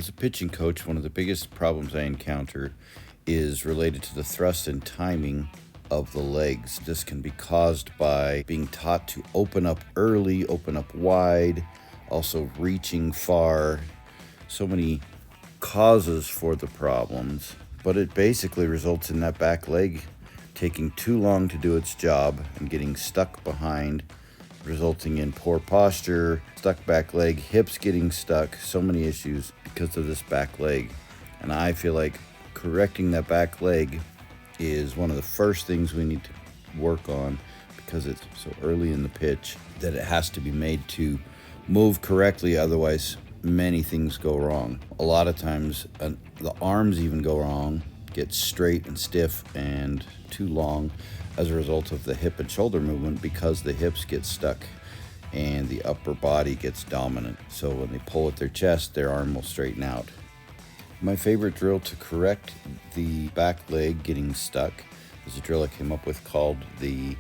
As a pitching coach, one of the biggest problems I encounter is related to the thrust and timing of the legs. This can be caused by being taught to open up early, open up wide, also reaching far. So many causes for the problems, but it basically results in that back leg taking too long to do its job and getting stuck behind, resulting in poor posture, stuck back leg, hips getting stuck, so many issues because of this back leg. And I feel like correcting that back leg is one of the first things we need to work on, because it's so early in the pitch that it has to be made to move correctly. Otherwise, many things go wrong. A lot of times the arms even go wrong, get straight and stiff and too long as a result of the hip and shoulder movement, because the hips get stuck and the upper body gets dominant. So when they pull at their chest, their arm will straighten out. My favorite drill to correct the back leg getting stuck is a drill I came up with called the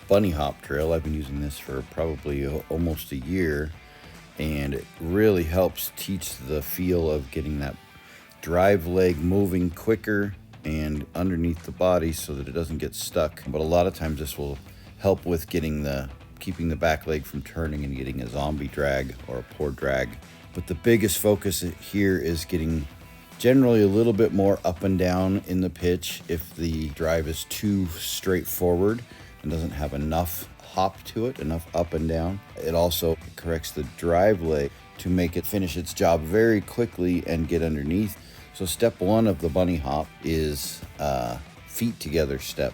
bunny hop drill. I've been using this for probably almost a year, and it really helps teach the feel of getting that drive leg moving quicker and underneath the body so that it doesn't get stuck. But a lot of times this will help with keeping the back leg from turning and getting a zombie drag or a poor drag. But the biggest focus here is getting generally a little bit more up and down in the pitch. If the drive is too straightforward and doesn't have enough hop to it, enough up and down, it also corrects the drive leg to make it finish its job very quickly and get underneath. So step one of the bunny hop is feet together step.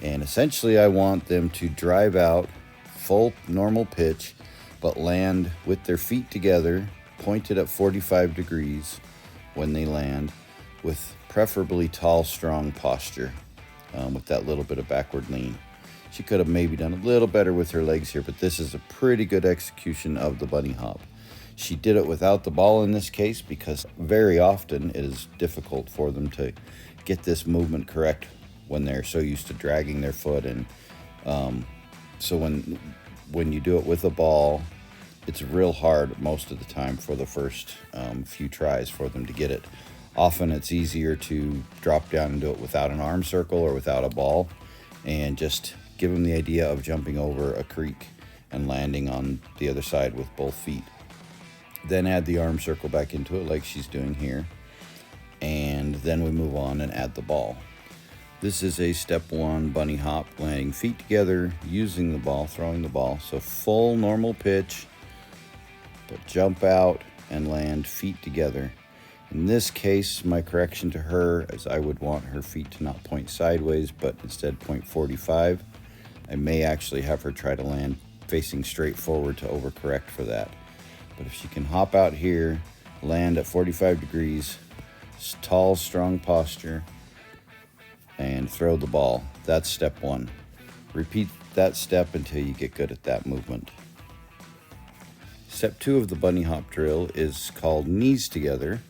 And essentially I want them to drive out full normal pitch, but land with their feet together, pointed at 45 degrees when they land, with preferably tall, strong posture, with that little bit of backward lean. She could have maybe done a little better with her legs here, but this is a pretty good execution of the bunny hop. She did it without the ball in this case, because very often it is difficult for them to get this movement correct when they're so used to dragging their foot. And so when you do it with a ball, it's real hard most of the time for the first few tries for them to get it. Often it's easier to drop down and do it without an arm circle or without a ball, and just give them the idea of jumping over a creek and landing on the other side with both feet. Then add the arm circle back into it like she's doing here, and then we move on and add the ball. This is a step one bunny hop, landing feet together, using the ball, throwing the ball. So full normal pitch, but jump out and land feet together. In this case, my correction to her is I would want her feet to not point sideways, but instead point 45. I may actually have her try to land facing straight forward to overcorrect for that. But if she can hop out here, land at 45 degrees, tall, strong posture, and throw the ball, that's step one. Repeat that step until you get good at that movement. Step two of the bunny hop drill is called knees together,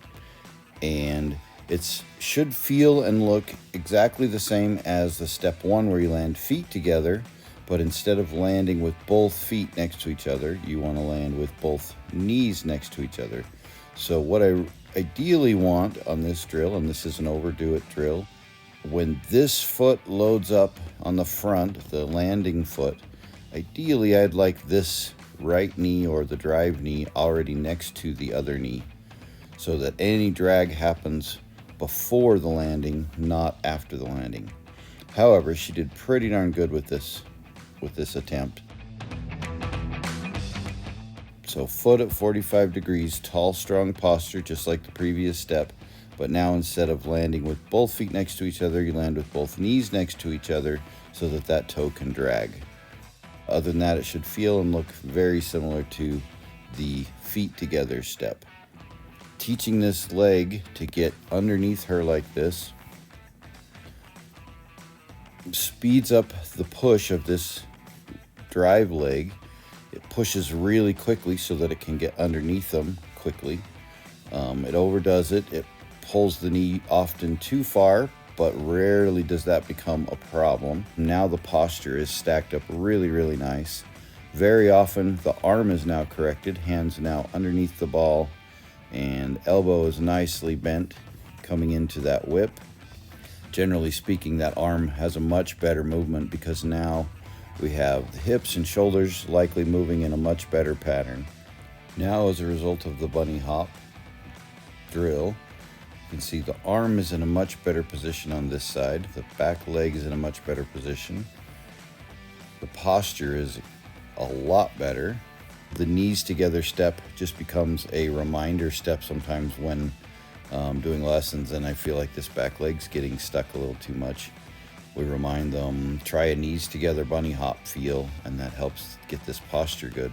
and it should feel and look exactly the same as the step one where you land feet together, but instead of landing with both feet next to each other, you want to land with both knees next to each other. So what I ideally want on this drill, and this is an overdo it drill, when this foot loads up on the front, the landing foot, ideally I'd like this right knee or the drive knee already next to the other knee, so that any drag happens before the landing, not after the landing. However, she did pretty darn good with this attempt. So foot at 45 degrees, tall, strong posture, just like the previous step. But now instead of landing with both feet next to each other, you land with both knees next to each other so that that toe can drag. Other than that, it should feel and look very similar to the feet together step. Teaching this leg to get underneath her like this speeds up the push of this drive leg. It pushes really quickly so that it can get underneath them quickly. It overdoes it. It pulls the knee often too far, but rarely does that become a problem. Now the posture is stacked up really, really nice. Very often the arm is now corrected, hands now underneath the ball, and elbow is nicely bent coming into that whip. Generally speaking, that arm has a much better movement because now we have the hips and shoulders likely moving in a much better pattern. Now, as a result of the bunny hop drill, you can see the arm is in a much better position on this side. The back leg is in a much better position. The posture is a lot better. The knees together step just becomes a reminder step sometimes when doing lessons, and I feel like this back leg's getting stuck a little too much. We remind them, try a knees together bunny hop feel, and that helps get this posture good.